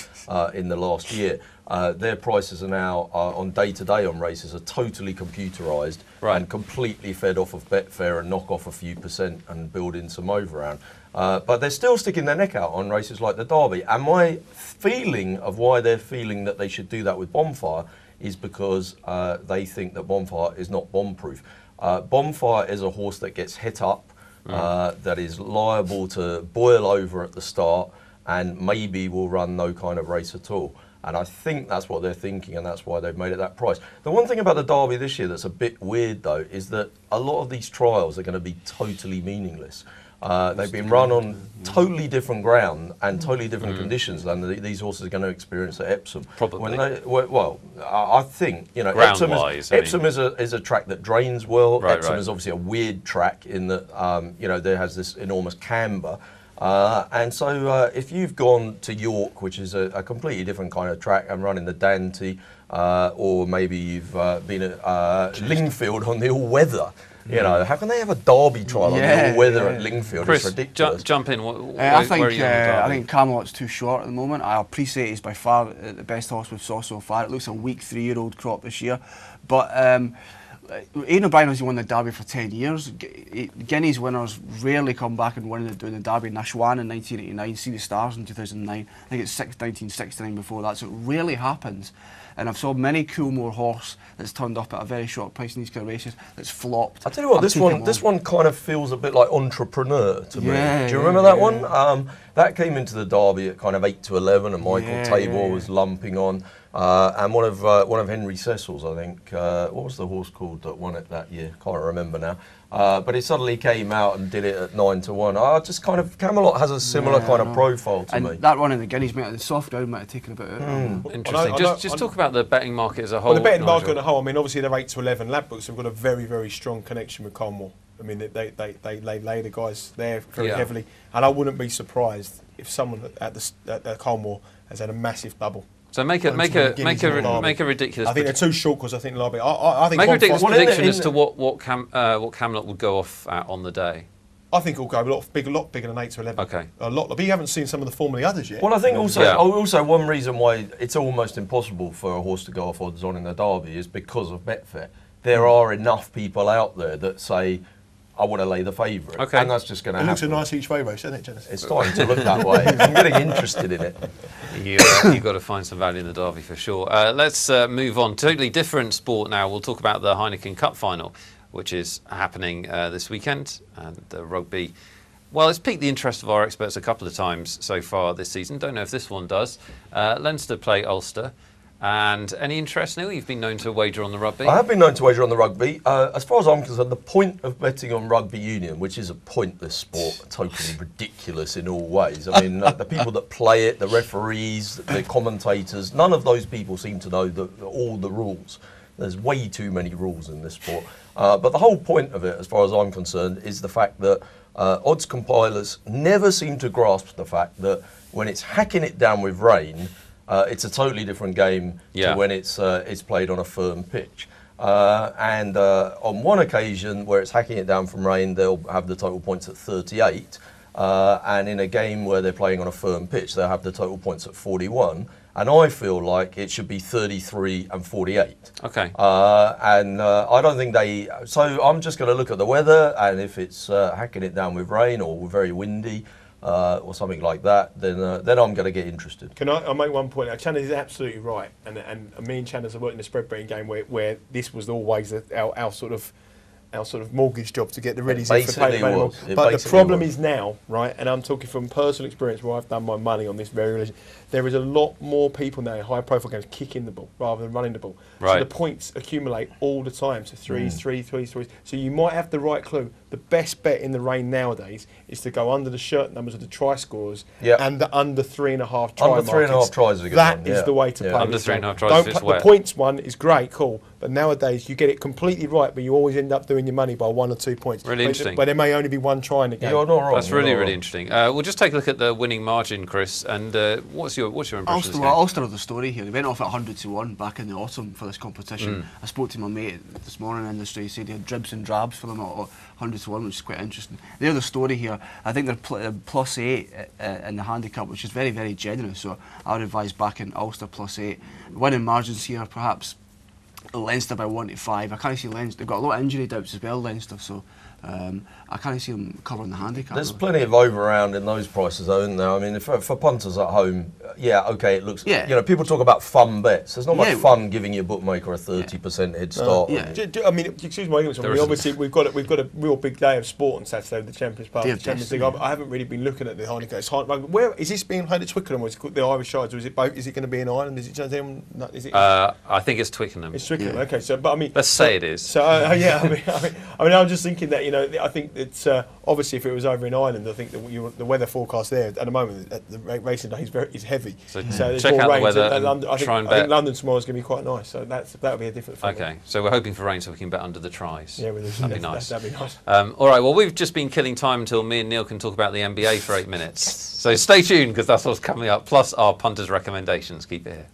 in the last year. Their prices are now on day-to-day on races are totally computerised and completely fed off of Betfair and knock off a few percent and build in some overround. But they're still sticking their neck out on races like the Derby. And my feeling of why they're feeling that they should do that with Bonfire is because they think that Bonfire is not bomb-proof. Bonfire is a horse that gets hit up, that is liable to boil over at the start, and maybe will run no kind of race at all. And I think that's what they're thinking, and that's why they've made it that price. The one thing about the Derby this year that's a bit weird, though, is that a lot of these trials are going to be totally meaningless. They've been run on totally different ground and totally different conditions than these horses are going to experience at Epsom. Probably. I think, you know, Epsom is a track that drains well. Epsom is obviously a weird track in that, you know, there has this enormous camber. And so if you've gone to York, which is a completely different kind of track, and running the Dante, or maybe you've been at Lingfield on the all-weather, you know, how can they have a Derby trial on the all-weather at Lingfield? Chris, it's ridiculous. Jump in. I think Camelot's too short at the moment. I appreciate he's by far the best horse we've saw so far. It looks a weak 3-year-old crop this year. But Aidan O'Brien has won the Derby for 10 years. Guineas winners rarely come back and win doing the Derby. Nashwan in 1989, See the Stars in 2009. I think it's 1969 before that, so it rarely happens. And I've saw many Coolmore horse that's turned up at a very short price in these kind of races that's flopped. I tell you what, this one kind of feels a bit like Entrepreneur to me. Do you remember that one? That came into the Derby at kind of 8 to 11, and Michael Tabor was lumping on. And one of Henry Cecil's, I think, what was the horse called that won it that year? Can't remember now. But it suddenly came out and did it at 9 to 1. Just kind of, Camelot has a similar kind of profile to me. That one in the Guineas, the soft ground might have taken a bit out. Interesting. Just talk about the betting market as a whole. Well, the betting market as a whole, I mean, obviously they're 8 to 11 lab books have got a very, very strong connection with Cornwall. I mean, they lay the guys there very heavily, and I wouldn't be surprised if someone at Cornwall has had a massive double. So make a ridiculous. I think they're too short because I think Larby. I think make a ridiculous prediction as to what Camelot would go off at on the day. I think it'll go a lot bigger than 8 to 11. Okay. A lot. But you haven't seen some of the form of the others yet. Well, I think also one reason why it's almost impossible for a horse to go off odds on in the Derby is because of Betfair. There are enough people out there that say, I want to lay the favourite. Okay. And that's just going to happen. It looks a nice each way race, doesn't it, Janice? It's starting to look that way. I'm getting interested in it. You've got to find some value in the Derby for sure. Let's move on. Totally different sport now. We'll talk about the Heineken Cup Final, which is happening this weekend. And the rugby, well, it's piqued the interest of our experts a couple of times so far this season. Don't know if this one does. Leinster play Ulster. And any interest, Neil? You've been known to wager on the rugby? I have been known to wager on the rugby. As far as I'm concerned, the point of betting on rugby union, which is a pointless sport, totally ridiculous in all ways. I mean, the people that play it, the referees, the commentators, none of those people seem to know all the rules. There's way too many rules in this sport. But the whole point of it, as far as I'm concerned, is the fact that odds compilers never seem to grasp the fact that when it's hacking it down with rain, it's a totally different game to when it's played on a firm pitch. And on one occasion where it's hacking it down from rain, they'll have the total points at 38. And in a game where they're playing on a firm pitch, they'll have the total points at 41. And I feel like it should be 33 and 48. Okay. And I don't think they... So I'm just going to look at the weather, and if it's hacking it down with rain or very windy, or something like that, then I'm going to get interested. Can I'll make one point? Channing is absolutely right, and me and Channers have worked in a spread betting game where this was always our sort of mortgage job to get the readies in for pay available. But the problem is now, right, and I'm talking from personal experience where I've done my money on this very religion, there is a lot more people now in high profile games kicking the ball rather than running the ball. Right. So the points accumulate all the time. So threes. So you might have the right clue. The best bet in the rain nowadays is to go under the shirt numbers of the try scorers and the under 3.5 try markets. Under 3.5 tries is a good one. That is the way to play. Under 3.5 tries is the points one is great, cool. But nowadays you get it completely right, but you always end up doing your money by 1 or 2 points. Really interesting. But there may only be one try in the game. You're not wrong. That's really interesting. We'll just take a look at the winning margin, Chris. And what's your impression of this game? Ulster are the story here. They went off at 100 to 1 back in the autumn for this competition. I spoke to my mate this morning in the industry. He said he had dribs and drabs for them at 100 to 1, which is quite interesting. They're the story here. I think they're +8 in the handicap, which is very, very generous. So I would advise backing Ulster +8. Winning margins here, perhaps Leinster by 1 to 5. I can't see Leinster. They've got a lot of injury doubts as well, Leinster. So I can't see them covering the handicap. There's plenty of over-round in those prices, though, isn't there? I mean, for punters at home, yeah, okay, it looks. Yeah. You know, people talk about fun bets. There's not much Yeah. fun giving your bookmaker a 30% head start. Yeah. I mean, excuse my ignorance. I mean, obviously, we've got a real big day of sport on Saturday with the Champions Part, the Champions League. I haven't really been looking at the Heineken. It's where is this being played at Twickenham? Or is it the Irish sides, or is it both? Is it going to be in Ireland? Is it? Is it? I think it's Twickenham. It's Twickenham. Okay, so but I mean, Let's say it is. So yeah, I mean, I'm just thinking that I think it's obviously if it was over in Ireland, I think the weather forecast there at the moment, the racing day is heavy. So there's check more out the rain. weather I and think try and bet. London tomorrow is going to be quite nice. So that'll be a different thing. Okay, so we're hoping for rain so we can bet under the tries. Yeah, that'd be nice. That'd be nice. All right, well, we've just been killing time until me and Neil can talk about the NBA for 8 minutes. So stay tuned because that's what's coming up, plus our punters' recommendations. Keep it here.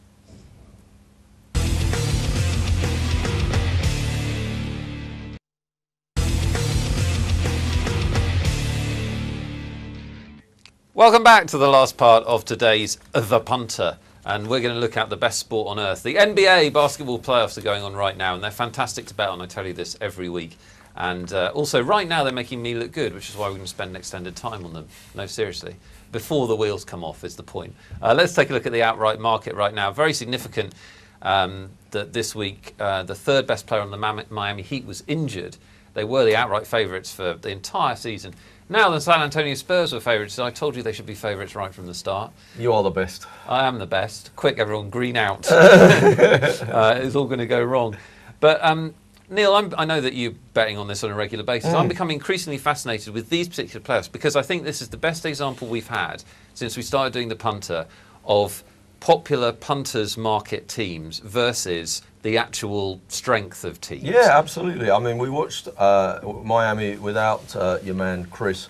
Welcome back to the last part of today's The Punter. And we're going to look at the best sport on earth. The NBA basketball playoffs are going on right now, and they're fantastic to bet on. I tell you this every week. And also, right now, they're making me look good, which is why we're going to spend extended time on them. No, seriously. Before the wheels come off is the point. Let's take a look at the outright market right now. Very significant that this week, the third best player on the Miami Heat was injured. They were the outright favourites for the entire season. Now the San Antonio Spurs were favourites. I told you they should be favourites right from the start. You are the best. I am the best. Quick, everyone, green out. It's all going to go wrong. But Neil, I know that you're betting on this on a regular basis. I'm becoming increasingly fascinated with these particular players because I think this is the best example we've had since we started doing the punter of popular punters market teams versus the actual strength of teams. Yeah, absolutely. I mean, we watched Miami without your man Chris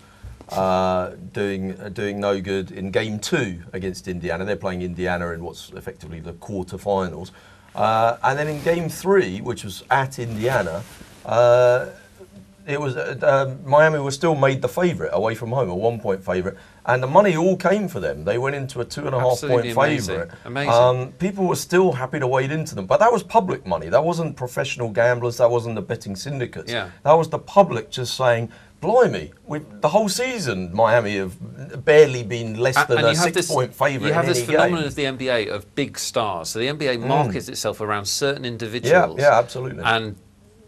doing no good in Game 2 against Indiana. They're playing Indiana in what's effectively the quarterfinals. And then in Game 3, which was at Indiana, it was Miami was still made the favourite away from home, a 1-point favourite, and the money all came for them. They went into a 2.5 point favourite. Amazing. People were still happy to wade into them, but that was public money. That wasn't professional gamblers. That wasn't the betting syndicates. Yeah. That was the public just saying, "Blimey, the whole season Miami have barely been less than a 6-point favourite." You have this phenomenon game. of the NBA of big stars. So the NBA markets itself around certain individuals. Yeah, absolutely. And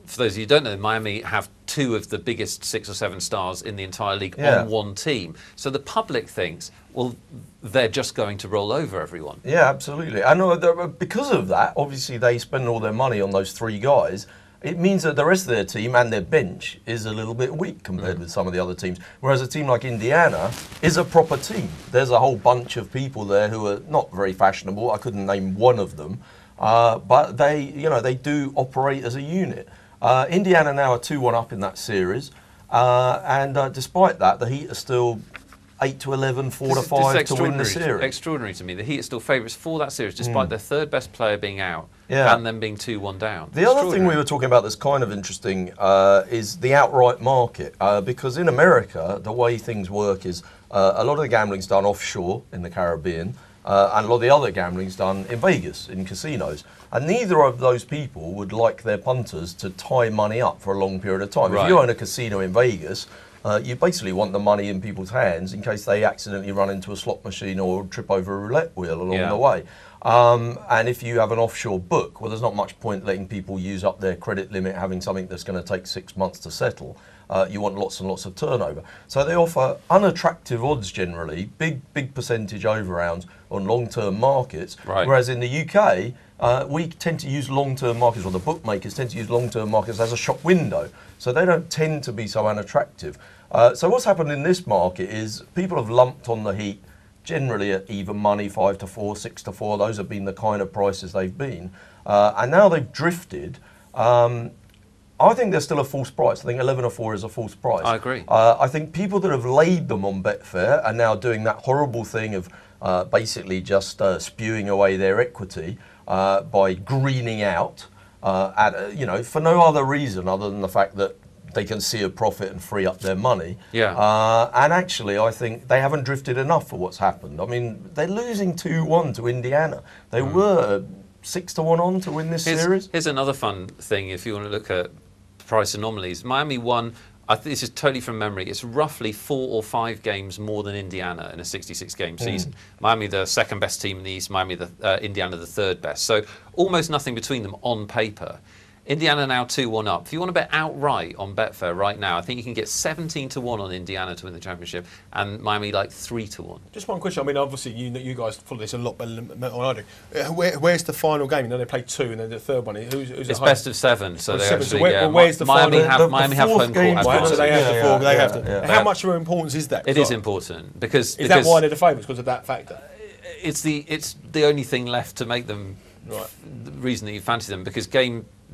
for those of you who don't know, Miami have 2 of the biggest 6 or 7 stars in the entire league on one team. So the public thinks, well, they're just going to roll over everyone. Yeah, absolutely. And because of that, obviously they spend all their money on those 3 guys. It means that the rest of their team and their bench is a little bit weak compared with some of the other teams. Whereas a team like Indiana is a proper team. There's a whole bunch of people there who are not very fashionable. I couldn't name one of them. But they do operate as a unit. Indiana now are 2-1 up in that series, and despite that, the Heat are still 8-11, 4-5 to win the series. Extraordinary to me. The Heat are still favourites for that series, despite their third best player being out and them being 2-1 down. The other thing we were talking about that's kind of interesting is the outright market, because in America, the way things work is a lot of the gambling's done offshore in the Caribbean, and a lot of the other gambling's done in Vegas, in casinos. And neither of those people would like their punters to tie money up for a long period of time. If you own a casino in Vegas, you basically want the money in people's hands in case they accidentally run into a slot machine or trip over a roulette wheel along the way. And if you have an offshore book, well, there's not much point letting people use up their credit limit, having something that's going to take 6 months to settle. You want lots and lots of turnover. So they offer unattractive odds generally, big percentage overrounds on long-term markets. Whereas in the UK, we tend to use long-term markets, or the bookmakers tend to use long-term markets as a shop window. So they don't tend to be so unattractive. So what's happened in this market is people have lumped on the Heat generally at even money, 5-4, 6-4. Those have been the kind of prices they've been. And now they've drifted. I think they're still a false price. I think 11-4 is a false price. I agree. I think people that have laid them on Betfair are now doing that horrible thing of basically just spewing away their equity by greening out, for no other reason other than the fact that they can see a profit and free up their money. And actually, I think they haven't drifted enough for what's happened. I mean, they're losing 2-1 to Indiana. They were 6-1 on to win this series. Here's another fun thing if you want to look at price anomalies. Miami won this is totally from memory. It's roughly 4 or 5 games more than Indiana in a 66-game season. Miami, the second best team in the East. Indiana, the third best. So almost nothing between them on paper. Indiana now 2-1 up. If you want to bet outright on Betfair right now, I think you can get 17 to 1 on Indiana to win the championship, and Miami like 3 to 1. Just one question. I mean, obviously you guys follow this a lot better than I do. Where's the final game? You know, they play 2, and then the third one. Who's it's best of 7, so they actually. Where's the Miami final? Miami have home court. Right, so they have to. How much of an importance is that? It is important because. Is that why they're the favourites, because of that factor? It's the only thing left to make them the reason that you fancy them, because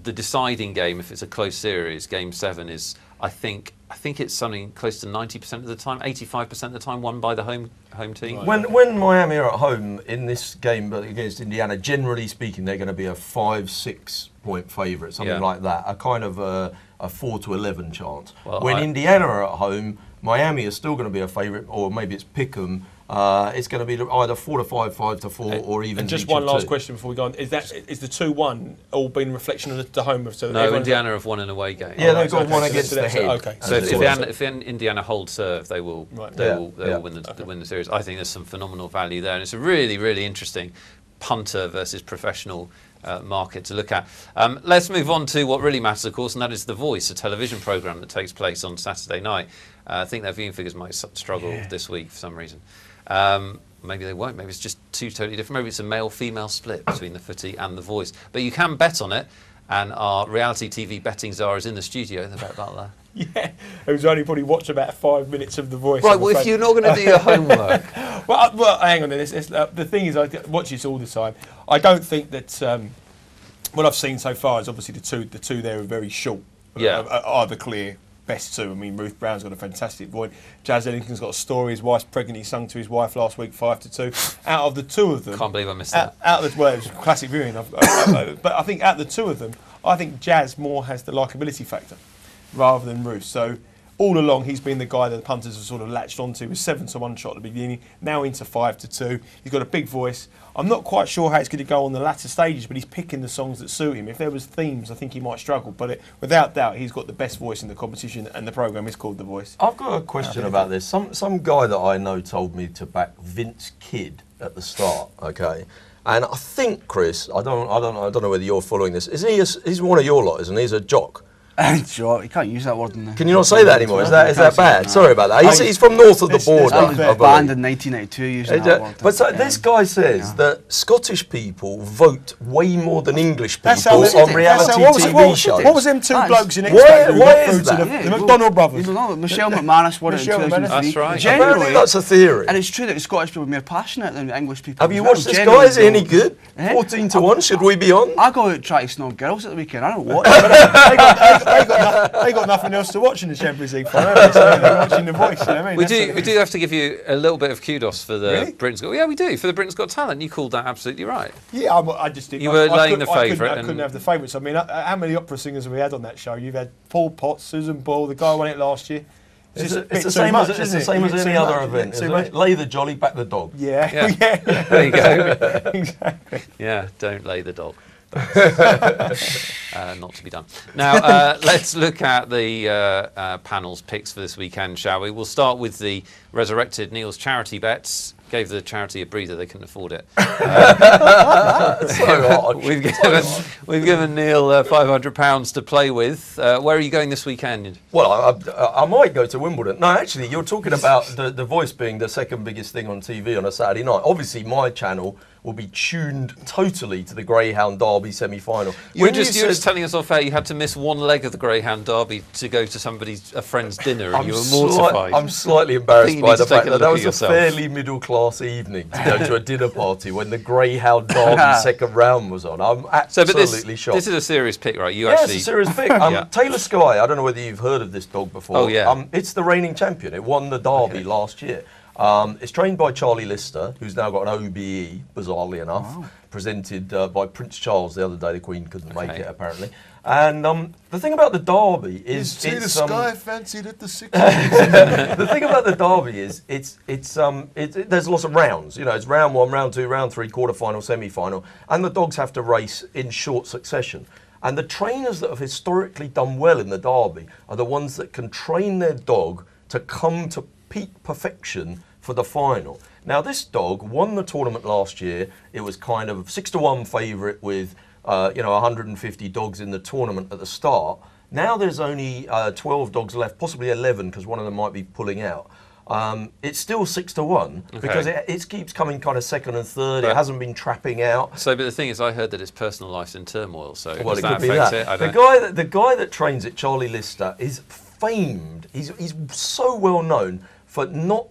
the deciding game, if it's a close series, Game 7 is, I think it's something close to 90% of the time, 85% of the time won by the home team. Right. When Miami are at home in this game against Indiana, generally speaking, they're going to be a 5-6 point favourite, something like that, a kind of a 4-11 chance. Well, when Indiana are at home, Miami is still going to be a favourite, or maybe it's Pick'em. It's going to be either 4-5, 5-4, or even. And just one last question before we go on: is the 2-1 all been a reflection of the home of? So no, Indiana have won an away game. Yeah, they've got one against the head. Okay. So if Indiana hold serve, they will win the series. I think there's some phenomenal value there, and it's a really, really interesting punter versus professional market to look at. Let's move on to what really matters, of course, and that is The Voice, a television programme that takes place on Saturday night. I think their viewing figures might struggle this week for some reason. Maybe they won't. Maybe it's just 2 totally different. Maybe it's a male-female split between The Footy and The Voice. But you can bet on it, and our reality TV betting czar is in the studio, the Bet Butler. Yeah, who's only probably watched about 5 minutes of The Voice. Right, well, if you're not going to do your homework... well, hang on. The thing is, I watch this all the time. I don't think that... what I've seen so far is obviously the two there are very short. Are the clear best 2. I mean, Ruth Brown's got a fantastic voice. Jazz Ellington's got a story. His wife's pregnant. He sung to his wife last week 5-2. Out of the 2 of them... Can't believe I missed that. It was classic viewing. But I think out of the 2 of them, I think Jazz more has the likeability factor rather than Ruth. So all along, he's been the guy that the punters have sort of latched onto. He was 7-1 shot at the beginning, now into 5-2. He's got a big voice. I'm not quite sure how it's going to go on the latter stages, but he's picking the songs that suit him. If there was themes, I think he might struggle. But without doubt, he's got the best voice in the competition, and the programme is called The Voice. I've got a question about this. Some guy that I know told me to back Vince Kidd at the start. Okay. And I think, Chris, I don't know whether you're following this. He's one of your lot, isn't he? He's a jock. Sure, you can't use that word in there. Can you not say that anymore? Is that bad? Sorry about that. He's from north of the border. I was banned in 1992 using that word. But this guy says that Scottish people vote way more than English people on reality TV shows. What was them 2 blokes in X Factor? Why is that? The McDonald brothers. Michelle McManus won it in 2003. That's right. Apparently that's a theory. And it's true that Scottish people are more passionate than English people. Have you watched this guy? Is he any good? 14-1, should we be on? I go out trying to snob girls at the weekend. I don't watch. They got nothing else to watch in the Champions League final, so they're watching The Voice. You know what I mean? We do have to give you a little bit of kudos for the Britain's Got. Yeah, we do for the Britain's Got Talent. You called that absolutely right. Yeah, I just didn't. You were laying the favourite. I couldn't have the favourites. I mean, how many opera singers have we had on that show? You've had Paul Potts, Susan Ball, the guy who won it last year. It's the same as any other event, isn't it? Lay the jolly, back the dog. Yeah. There you go. Exactly. Yeah, don't lay the dog. Not to be done. Now, let's look at the panel's picks for this weekend, shall we? We'll start with the resurrected Neil's charity bets. Gave the charity a breather, they couldn't afford it. We've given Neil £500 to play with. Where are you going this weekend? Well, I might go to Wimbledon. No, actually, you're talking about the Voice being the second biggest thing on TV on a Saturday night. Obviously, my channel will be tuned totally to the Greyhound Derby semi-final. You were just telling us off air you had to miss one leg of the Greyhound Derby to go to a friend's dinner, and you were mortified. I'm slightly embarrassed by the fact that was a fairly middle-class evening to go to a dinner party when the Greyhound Derby second round was on. I'm absolutely shocked. This is a serious pick, right? It's a serious pick. Taylor Sky, I don't know whether you've heard of this dog before. Oh, yeah. It's the reigning champion. It won the Derby last year. It's trained by Charlie Lister, who's now got an OBE, bizarrely enough, presented by Prince Charles the other day. The Queen couldn't make it, apparently. And the thing about the Derby is... the Sky fancied at the 60s. The thing about the Derby is there's lots of rounds. You know, it's round 1, round 2, round 3, quarter-final, semi-final, and the dogs have to race in short succession. And the trainers that have historically done well in the derby are the ones that can train their dog to come to peak perfection for the final. Now, this dog won the tournament last year. It was kind of 6-1 favourite with 150 dogs in the tournament at the start. Now there's only 12 dogs left, possibly 11 because one of them might be pulling out. It's still 6-1 because it keeps coming kind of second and third. It hasn't been trapping out. So, but the thing is, I heard that his personal life's in turmoil. So well, does it that could be affect that. it? The guy that trains it, Charlie Lister, is famed. He's so well known for not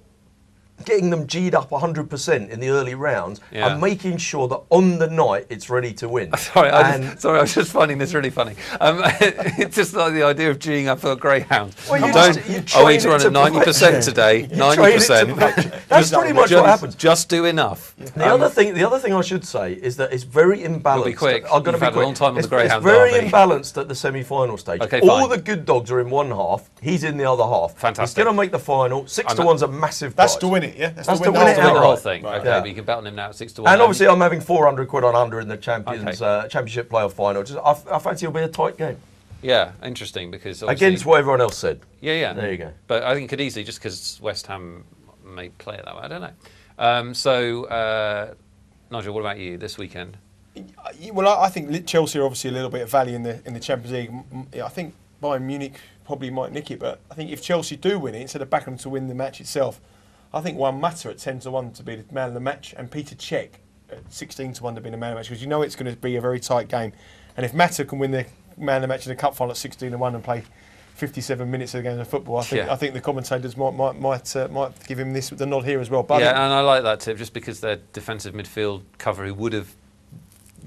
getting them G'd up 100% in the early rounds and making sure that on the night it's ready to win. Sorry, I was just finding this really funny. It's just like the idea of G'ing up for a greyhound. Well, I need to run at 90% today. 90%. That's pretty much what happens. Just do enough. The other thing I should say is that it's very imbalanced. Be quick. I'm going to be had quick. A long time on the greyhound. It's very derby. imbalanced at the semi-final stage. Okay, all fine. the good dogs are in one half. He's in the other half. Fantastic. He's going to make the final. 6-1's a massive price. That's to win it, yeah? That's to win it The whole outright. thing. Right. Okay, Yeah. but you can bet on him now at 6-1. And obviously, I'm having 400 quid on under in the Championship playoff final. I fancy it'll be a tight game. Yeah, interesting because Against what everyone else said. Yeah. There you go. But I think it could easily, just because West Ham may play it that way. I don't know. Nigel, what about you this weekend? Well, I think Chelsea are obviously a little bit of value in the Champions League. I think Bayern Munich probably might nick it, but I think if Chelsea do win it, instead of backing them to win the match itself, I think Juan Mata at 10-1 to be the man of the match, and Peter Cech at 16-1 to be the man of the match, because you know it's going to be a very tight game. And if Mata can win the man of the match in the cup final at 16-1 and play 57 minutes of the game of football, I think the commentators might give him the nod here as well. But and I like that tip, just because their defensive midfield cover, who would have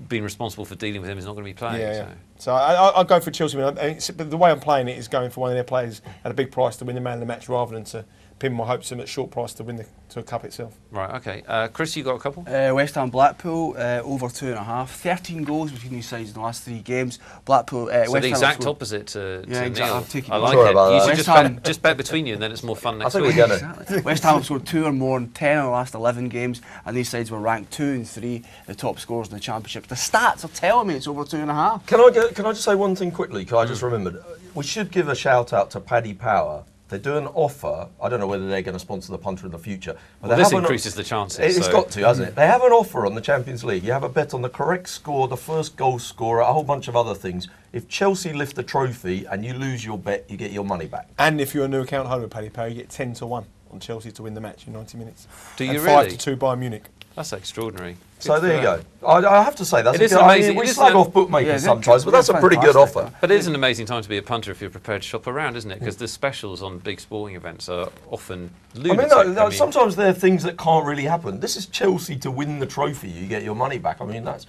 been responsible for dealing with him, is not going to be playing. So I'll go for Chelsea. But the way I'm playing it is going for one of their players at a big price to win the man of the match, rather than to pin my hopes on at short price to win to a cup itself. Right, okay. Chris, you got a couple? West Ham Blackpool, over 2.5. 13 goals between these sides in the last 3 games. Blackpool, so West the Ham exact opposite to exactly. Neil. I like Sorry it. about You that. should just bet between you, and then it's more fun next I think week. we're going to. Exactly. West Ham have scored 2 or more in 10 of the last 11 games, and these sides were ranked 2 and 3, the top scorers in the Championship. The stats are telling me it's over 2.5. Can I just say one thing quickly? Because I just remembered. We should give a shout out to Paddy Power. They do an offer. I don't know whether they're going to sponsor the Punter in the future. But Well, this increases the chances. It's got to, hasn't it? They have an offer on the Champions League. You have a bet on the correct score, the first goal scorer, a whole bunch of other things. If Chelsea lift the trophy and you lose your bet, you get your money back. And if you're a new account holder, Paddy Power, you get 10-1 on Chelsea to win the match in 90 minutes. Do you and really? 5-2 Bayern Munich. That's extraordinary. So Good there you for go. I have to say, that's It is good. I mean, amazing. we It is slag an- off bookmakers Yeah, sometimes, but that's a pretty good fantastic. offer. But it is an amazing time to be a punter if you're prepared to shop around, isn't it? Because the specials on big sporting events are often lunatic. Sometimes there are things that can't really happen. This is Chelsea to win the trophy. You get your money back. I mean, that's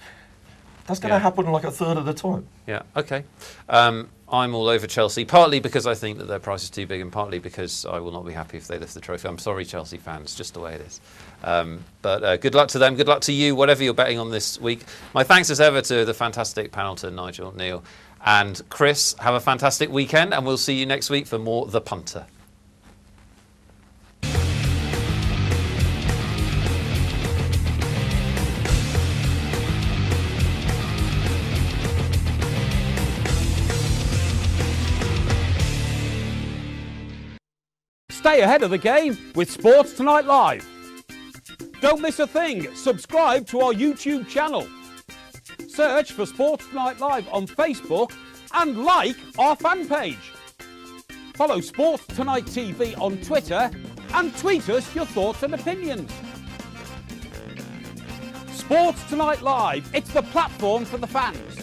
going to happen like a third of the time. Yeah, okay. I'm all over Chelsea, partly because I think that their price is too big, and partly because I will not be happy if they lift the trophy. I'm sorry, Chelsea fans, just the way it is. But good luck to them, good luck to you, whatever you're betting on this week. My thanks as ever to the fantastic panel, to Nigel, Neil and Chris. Have a fantastic weekend, and we'll see you next week for more The Punter. Stay ahead of the game with Sports Tonight Live. Don't miss a thing. Subscribe to our YouTube channel. Search for Sports Tonight Live on Facebook and like our fan page. Follow Sports Tonight TV on Twitter and tweet us your thoughts and opinions. Sports Tonight Live, it's the platform for the fans.